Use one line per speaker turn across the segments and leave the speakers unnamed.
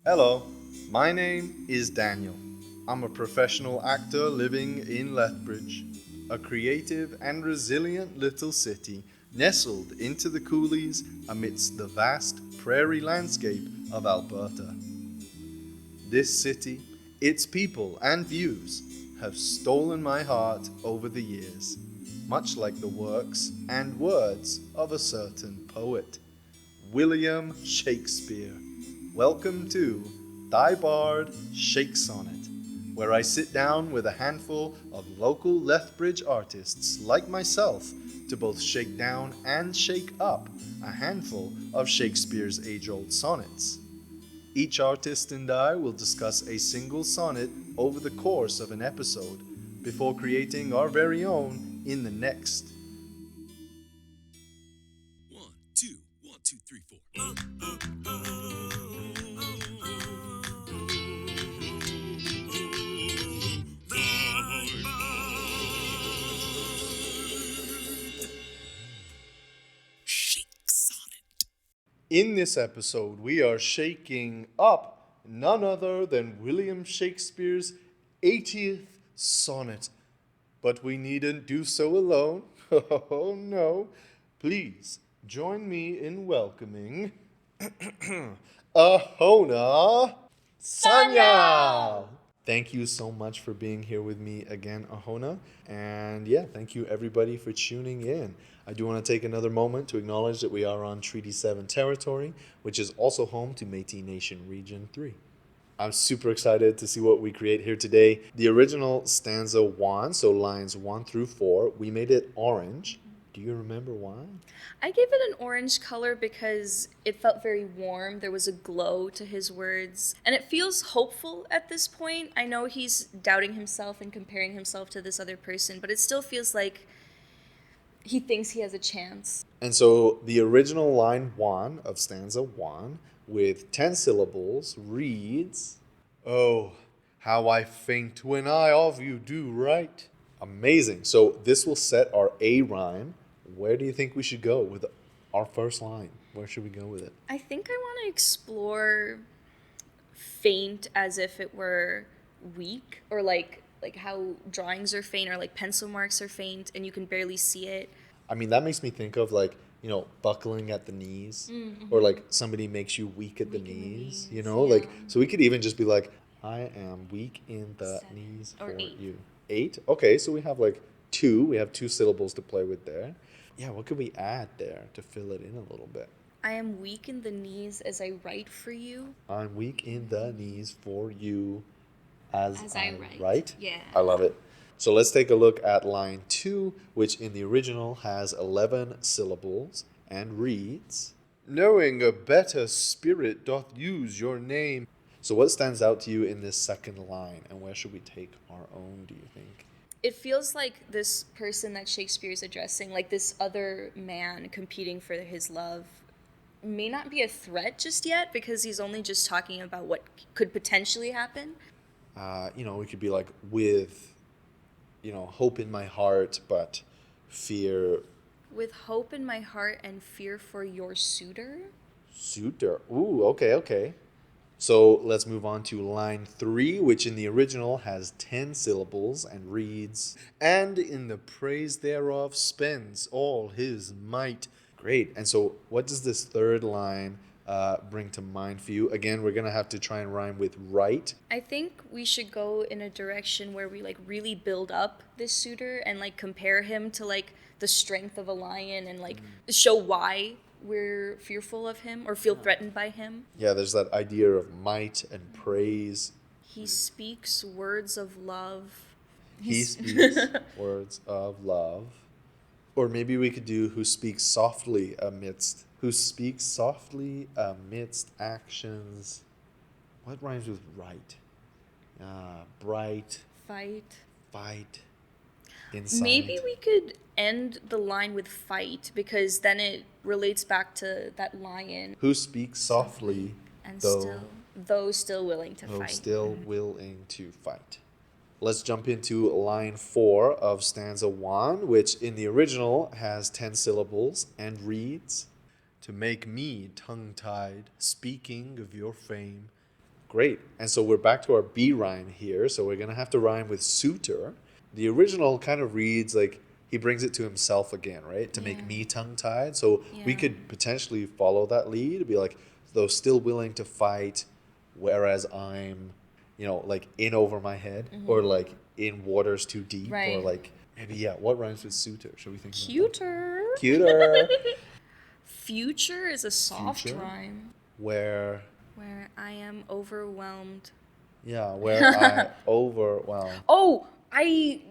Hello, my name is Daniel. I'm a professional actor living in Lethbridge, a creative and resilient little city nestled into the coulees amidst the vast prairie landscape of Alberta. This city, its people and views, have stolen my heart over the years, much like the works and words of a certain poet, William Shakespeare. Welcome to Thy Bard Shakesonnet, where I sit down with a handful of local Lethbridge artists like myself to both shake down and shake up a handful of Shakespeare's age-old sonnets. Each artist and I will discuss a single sonnet over the course of an episode before creating our very own in the next.
1, 2, 1, 2, 3, 4. Shakesonnet.
In this episode, we are shaking up none other than William Shakespeare's 80th sonnet. But we needn't do so alone. Oh no. Please join me in welcoming Ahona Sanya. Thank you so much for being here with me again, Ahona. And yeah, thank you everybody for tuning in. I do want to take another moment to acknowledge that we are on Treaty 7 territory, which is also home to Métis Nation Region 3. I'm super excited to see what we create here today. The original stanza 1, so lines 1 through 4, we made it orange. Do you remember why?
I gave it an orange color because it felt very warm. There was a glow to his words. And it feels hopeful at this point. I know he's doubting himself and comparing himself to this other person, but it still feels like he thinks he has a chance.
And so the original line 1 of stanza 1 with 10 syllables reads, "Oh, how I faint when I of you do write." Amazing. So this will set our A rhyme. Where do you think we should go with our first line? Where should we go with it?
I think I want to explore faint as if it were weak, or like how drawings are faint or like pencil marks are faint and you can barely see it.
I mean, that makes me think of buckling at the knees, or like somebody makes you weak at the knees,
yeah.
so we could even just be like, I am weak in the
7
knees
or
for
8.
you. 8? Okay, so we have we have 2 syllables to play with there. Yeah, what could we add there to fill it in a little bit?
I am weak in the knees as I write for you.
I'm weak in the knees for you as
I
I
write.
write.
Yeah.
I love it. So let's take a look at line 2, which in the original has 11 syllables and reads, "Knowing a better spirit doth use your name." So what stands out to you in this second line, and where should we take our own, do you think?
It feels like this person that Shakespeare is addressing, like this other man competing for his love, may not be a threat just yet because he's only just talking about what could potentially happen.
We could be like, with, hope in my heart, but fear.
With hope in my heart and fear for your suitor.
Suitor. Ooh, okay. So let's move on to line 3, which in the original has 10 syllables and reads, "And in the praise thereof spends all his might." Great. And so what does this third line bring to mind for you? Again, we're going to have to try and rhyme with right.
I think we should go in a direction where we really build up this suitor and compare him to the strength of a lion and show why we're fearful of him or feel threatened by him.
Yeah, there's that idea of might and praise.
He speaks words of love.
He speaks words of love. Or maybe we could do who speaks softly amidst actions. What rhymes with right? Bright, fight, inside.
Maybe we could end the line with fight because then it relates back to that lion.
Who speaks softly,
And
though
still willing to
though
fight.
still willing to fight. Let's jump into line 4 of stanza 1, which in the original has 10 syllables and reads, "To make me tongue-tied, speaking of your fame." Great. And so we're back to our B rhyme here. So we're going to have to rhyme with suitor. The original kind of reads like he brings it to himself again, right? To make me tongue-tied. So we could potentially follow that lead. Be like, though still willing to fight, whereas I'm, like in over my head, or like in waters too deep,
Right.
or like maybe, what rhymes with suitor? Should we think
Cuter.
about that? Cuter.
Future is a soft
Future?
rhyme.
Where
I am overwhelmed.
where I overwhelm.
Oh, I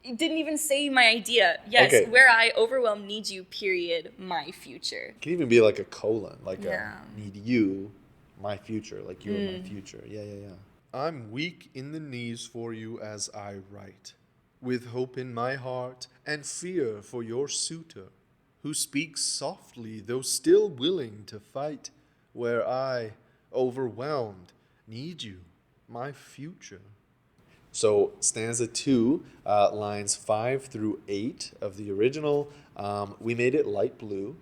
didn't even say my idea. Yes,
Okay.
where I overwhelm need you, period, my future.
It can even be like a colon, like
Yeah.
need you, my future, like you're my future. Yeah.
I'm weak in the knees for you as I write, with hope in my heart and fear for your suitor, who speaks softly though still willing to fight, where I, overwhelmed, need you, my future.
So stanza 2, lines 5 through 8 of the original, we made it light blue.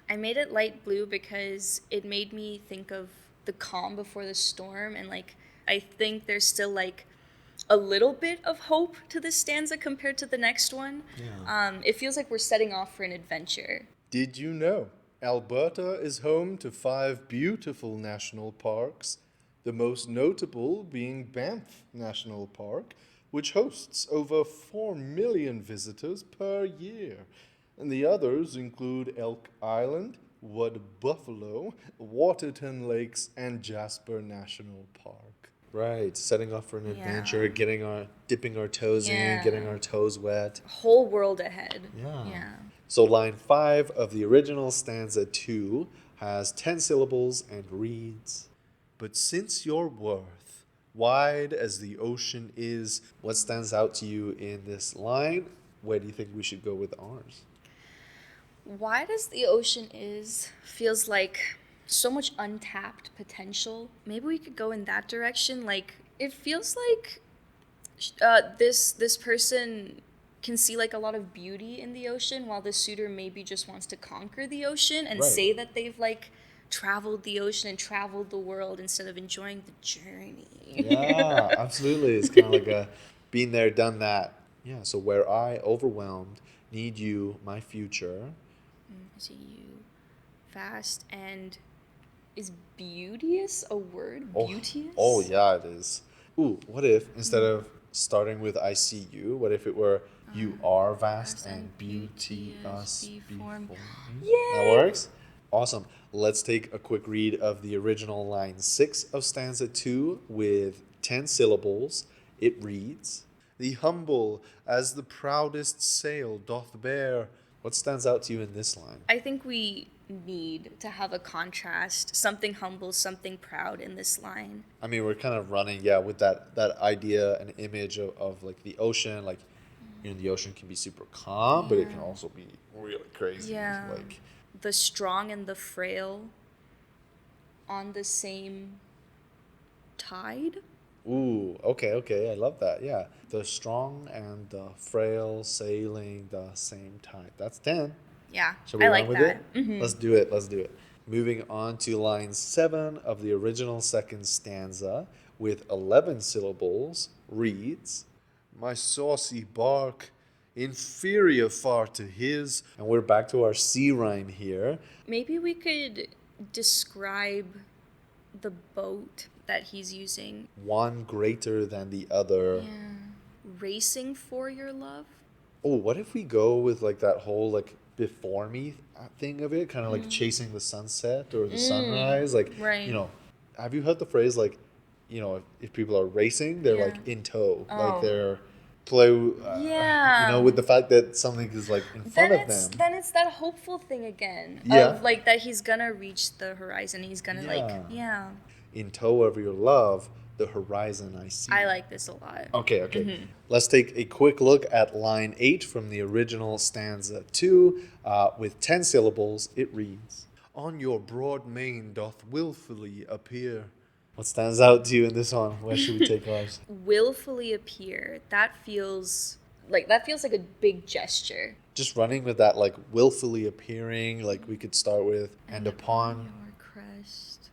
I made it light blue because it made me think of the calm before the storm, and I think there's still a little bit of hope to this stanza compared to the next one. It feels like we're setting off for an adventure.
Did you know Alberta is home to 5 beautiful national parks, the most notable being Banff National Park, which hosts over 4 million visitors per year. And the others include Elk Island, Wood Buffalo, Waterton Lakes, and Jasper National Park.
Right, setting off for an adventure, dipping our toes in, getting our toes wet.
Whole world ahead.
Yeah. So line 5 of the original stanza 2 has 10 syllables and reads,
But since your worth, wide as the ocean is,
what stands out to you in this line? Where do you think we should go with ours?
Wide as the ocean is feels like so much untapped potential. Maybe we could go in that direction. It feels like this person can see a lot of beauty in the ocean, while the suitor maybe just wants to conquer the ocean and say that they've traveled the ocean and traveled the world instead of enjoying the journey.
Yeah, absolutely. It's kind of like a been there, done that. Yeah, so where I, overwhelmed, need you, my future.
I see you. Fast and... Is beauteous a word? Beauteous?
Oh, yeah, it is. Ooh, what if instead of starting with I see you, what if it were you are vast and beauteous before me?
Yay!
That works? Awesome. Let's take a quick read of the original line 6 of stanza 2 with 10 syllables. It reads,
the humble as the proudest sail doth bear.
What stands out to you in this line?
I think we need to have a contrast, something humble, something proud in this line.
I mean, we're kind of running, with that idea and image of the ocean. The ocean can be super calm, but it can also be really crazy.
Yeah. The strong and the frail on the same tide.
Ooh, okay. I love that. Yeah. The strong and the frail sailing the same tide. That's 10.
Yeah,
Shall we
I
run
like
with
that.
it? Mm-hmm. Let's do it. Moving on to line 7 of the original second stanza with 11 syllables reads,
my saucy bark, inferior far to his.
And we're back to our C rhyme here.
Maybe we could describe the boat that he's using.
One greater than the other.
Yeah. Racing for your love.
Oh, what if we go with that whole before me thing of it, kind of chasing the sunset or the sunrise,
right.
Have you heard the phrase if people are racing, they're in tow, they're with the fact that something is in front of them.
Then it's that hopeful thing again of that he's gonna reach the horizon, he's gonna
in tow of your love, the horizon I see.
I like this a lot.
Okay. Mm-hmm. Let's take a quick look at line 8 from the original stanza 2 with 10 syllables. It reads,
on your broad main doth wilfully appear What stands out to you in this one? Where should we take ours?
Willfully appear. That feels like a big gesture.
Just running with that, like willfully appearing, like we could start with, and upon.
Your crest,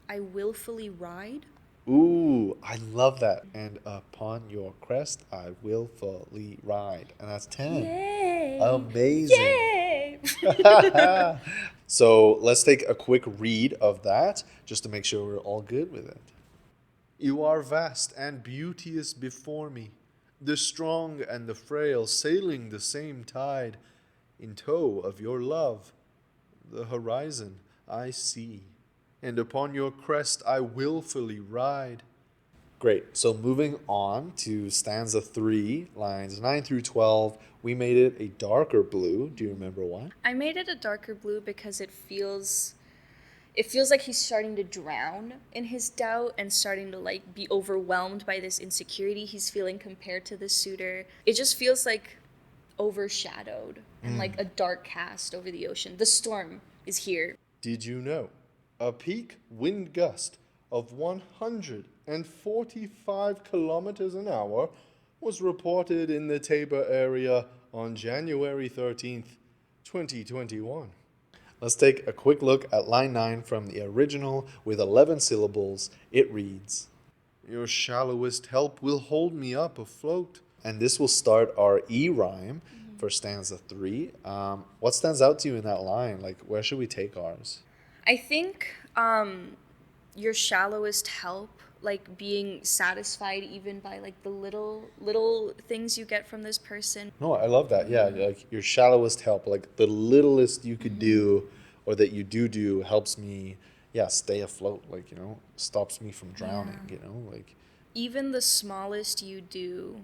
I willfully ride.
Ooh, I love that. And upon your crest, I willfully ride. And that's 10.
Yay!
Amazing.
Yay!
So let's take a quick read of that just to make sure we're all good with it.
You are vast and beauteous before me, the strong and the frail sailing the same tide. In tow of your love, the horizon I see, and upon your crest I willfully ride.
Great. So moving on to stanza 3, lines 9 through 12, we made it a darker blue. Do you remember why?
I made it a darker blue because it feels like he's starting to drown in his doubt and starting to like be overwhelmed by this insecurity he's feeling compared to this suitor. It just feels like overshadowed and like a dark cast over the ocean. The storm is here.
Did you know a peak wind gust of 145 kilometers an hour was reported in the Tabor area on January 13th, 2021?
Let's take a quick look at line 9 from the original with 11 syllables. It reads,
Your shallowest help will hold me up afloat.
and this will start our E rhyme for stanza 3. What stands out to you in that line? Like, where should we take ours?
I think your shallowest help, like being satisfied even by like the little things you get from this person.
No, I love that. Yeah, like your shallowest help, like the littlest you could do or that you do helps me, stay afloat. Like, stops me from drowning, like
Even the smallest you do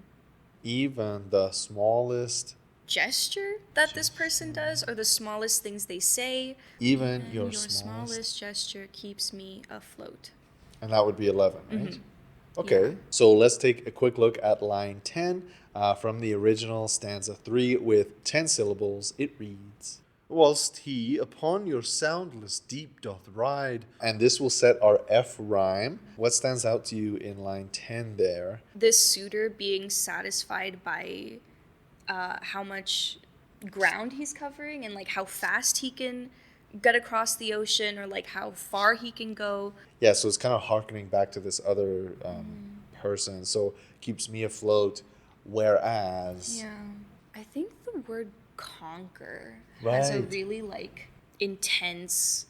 even the smallest,
gesture that this person does, or the smallest things they say,
even
and
your
smallest
smallest.
gesture keeps me afloat.
And that would be 11, right? Okay, so let's take a quick look at line 10 from the original stanza 3 with 10 syllables. It reads,
Whilst he upon your soundless deep doth ride.
and this will set our F rhyme. What stands out to you in line 10 there?
This suitor being satisfied by how much ground he's covering and like how fast he can get across the ocean, or like how far he can go.
Yeah, so it's kind of harkening back to this other person. So keeps me afloat, whereas...
Yeah. I think the word conquer has a
Right.
really like intense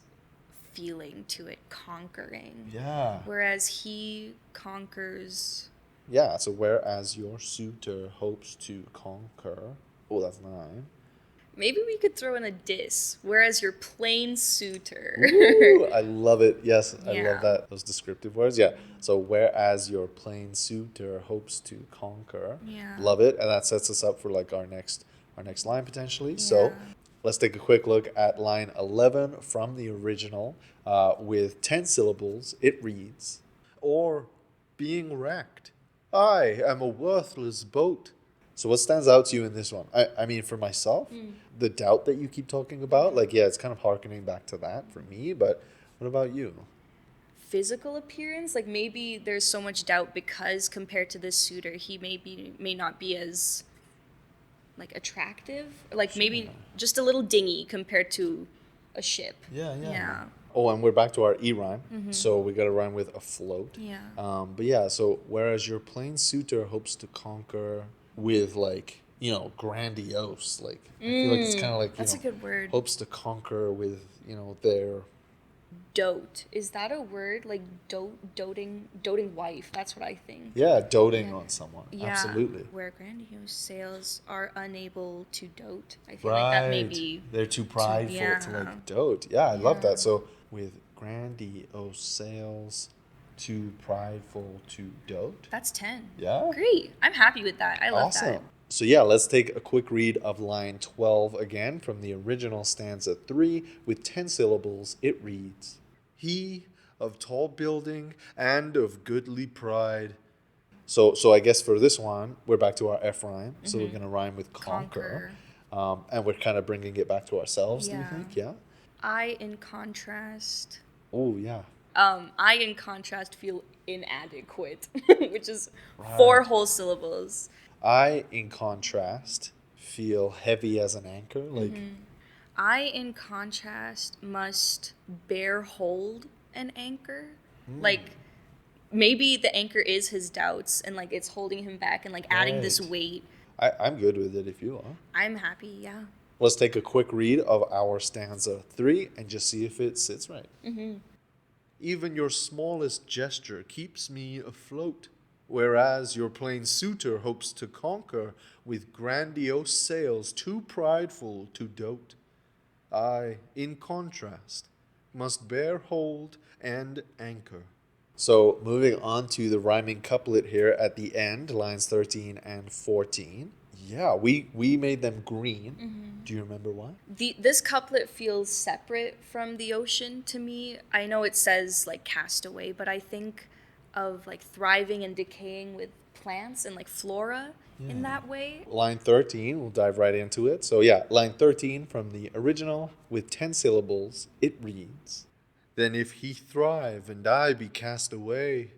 feeling to it, conquering.
Yeah.
Whereas he conquers.
Yeah, so whereas your suitor hopes to conquer... Oh, that's 9.
Maybe we could throw in a diss. Whereas your plain suitor.
Ooh, I love it. Yes, I
Yeah.
love that. Those descriptive words. Yeah. So whereas your plain suitor hopes to conquer.
Yeah.
Love it. And that sets us up for like our next line potentially. So
Yeah.
let's take a quick look at line 11 from the original with 10 syllables. It reads,
Or being wrecked. I am a worthless boat.
so what stands out to you in this one? I mean, for myself, the doubt that you keep talking about, like, yeah, it's kind of harkening back to that for me, but what about you?
Physical appearance, like maybe there's so much doubt because compared to this suitor, he may not be as like attractive, like maybe just a little dingy compared to a ship. Yeah.
Oh, and we're back to our E rhyme. So we got to rhyme with afloat.
Yeah.
But yeah, so whereas your plain suitor hopes to conquer with like, grandiose, like I feel like it's kind of like,
That's a good word.
hopes to conquer with, their...
Dote. Is that a word? Like doting wife. That's what I think.
Yeah, doting on someone.
Yeah.
Absolutely.
Where grandiose sails are unable to dote. I feel like that may be.
They're too prideful to
yeah.
like dote. Yeah, I love
Yeah.
that. So with grandiose sails, too prideful to dote.
That's 10.
Yeah.
Great. I'm happy with that. I love
Awesome.
that.
So yeah, let's take a quick read of line 12 again from the original stanza 3 with 10 syllables. It reads,
He of tall building and of goodly pride.
So I guess for this one, we're back to our F rhyme. So we're going to rhyme with conquer. And we're kind of bringing it back to ourselves, do you
Yeah.
think? Yeah?
I, in contrast,
Oh, yeah.
I, in contrast, feel inadequate, which is 4 whole syllables.
I, in contrast, feel heavy as an anchor. Like,
I, in contrast, must bear hold an anchor. Like, maybe the anchor is his doubts, and like it's holding him back and like adding this
Right.
weight.
I'm good with it if you are.
I'm happy, yeah.
Let's take a quick read of our stanza 3 and just see if it sits right.
Even your smallest gesture keeps me afloat, whereas your plain suitor hopes to conquer with grandiose sails too prideful to dote. I, in contrast, must bear hold and anchor.
So moving on to the rhyming couplet here at the end, lines 13 and 14. Yeah, we made them green. Do you remember why?
This couplet feels separate from the ocean to me. I know it says like cast away, but I think of like thriving and decaying with plants and like flora in that way.
Line 13, we'll dive right into it. So yeah, line 13 from the original with 10 syllables, it reads.
Then if he thrive and I be cast away.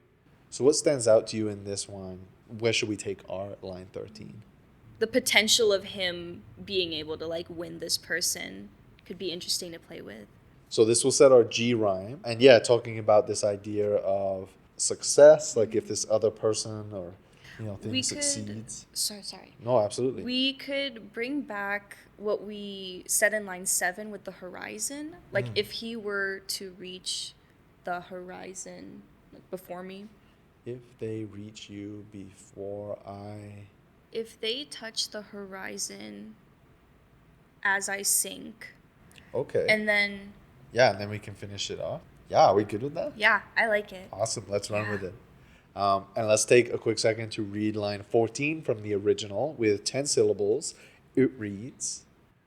So what stands out to you in this one? Where should we take our line 13?
The potential of him being able to like win this person could be interesting to play with.
So this will set our G rhyme. And yeah, talking about this idea of success, like if this other person or thing succeeds.
Sorry.
No, absolutely.
We could bring back what we said in line 7 with the horizon. Like if he were to reach the horizon like before me.
If they reach you before I...
If they touch the horizon as I sink.
Okay.
And then...
Yeah, and then we can finish it off. Yeah, are we good with that?
Yeah, I like it.
Awesome. Let's run with it. And let's take a quick second to read line 14 from the original with 10 syllables. It reads,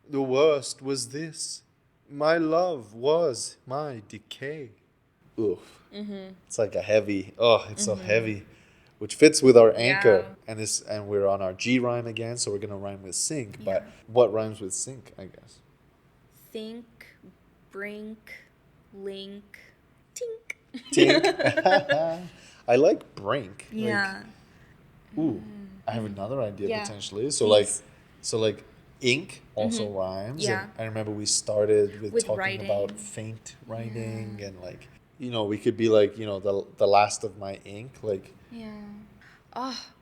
The worst was this. My love was my decay.
Oof. It's like a heavy, it's so heavy, which fits with our anchor. And we're on our G rhyme again, so we're going to rhyme with sink.
Yeah.
But what rhymes with sink, I guess?
Think, brink, link, tink.
Tink. I like brink.
Yeah.
Like, I have another idea potentially. So
Please.
like ink also rhymes.
Yeah.
And I remember we started with talking
writing.
about faint writing and like, we could be like, the last of my ink. Like,
Yeah.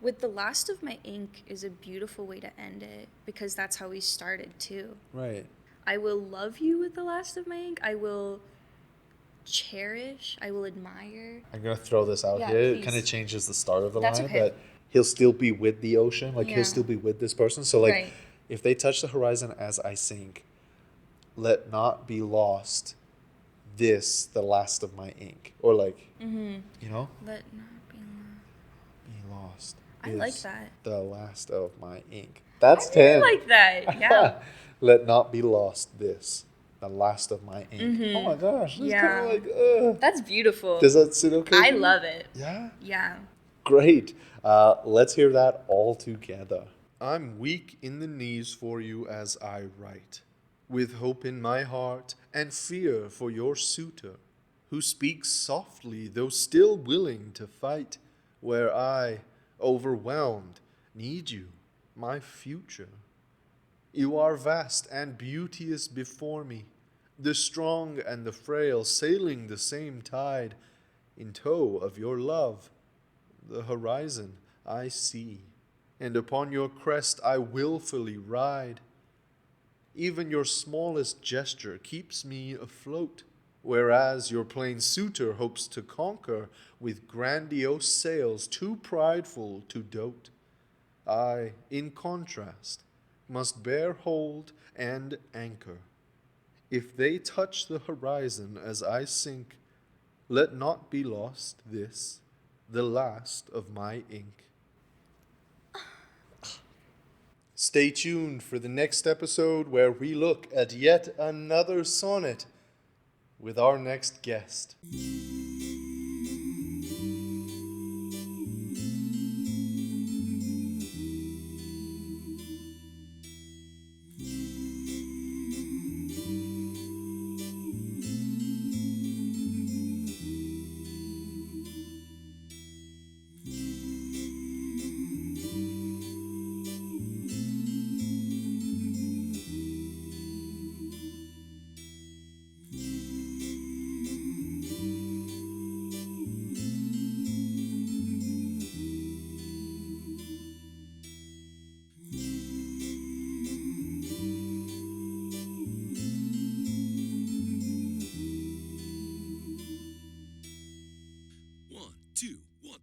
With the last of my ink is a beautiful way to end it because that's how we started too.
right.
I will love you with the last of my ink. I will cherish. I will admire.
I'm going to throw this out
Yeah,
here. It
please.
kind of changes the start of the
That's
line,
okay.
but he'll still be with the ocean. Like,
Yeah.
he'll still be with this person. So, like,
Right.
if they touch the horizon as I sink, let not be lost this, the last of my ink. Or, like,
Let not be
be lost.
I like
is
that.
The last of my ink. That's
I
10.
like that. Yeah.
Let not be lost this, the last of my ink. Oh my gosh. That's
Yeah.
kind of like,
That's beautiful.
Does that sit okay?
I
with you?
love it.
Yeah?
Yeah.
Great. Let's hear that all together.
I'm weak in the knees for you as I write, with hope in my heart and fear for your suitor, who speaks softly though still willing to fight, where I, overwhelmed, need you, my future. You are vast and beauteous before me, the strong and the frail sailing the same tide, in tow of your love. The horizon I see, and upon your crest I willfully ride. Even your smallest gesture keeps me afloat, whereas your plain suitor hopes to conquer with grandiose sails too prideful to dote. I, in contrast, must bear hold and anchor. If they touch the horizon as I sink, let not be lost this, the last of my ink. Stay tuned for the next episode where we look at yet another sonnet with our next guest.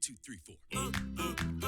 2, 3, 4.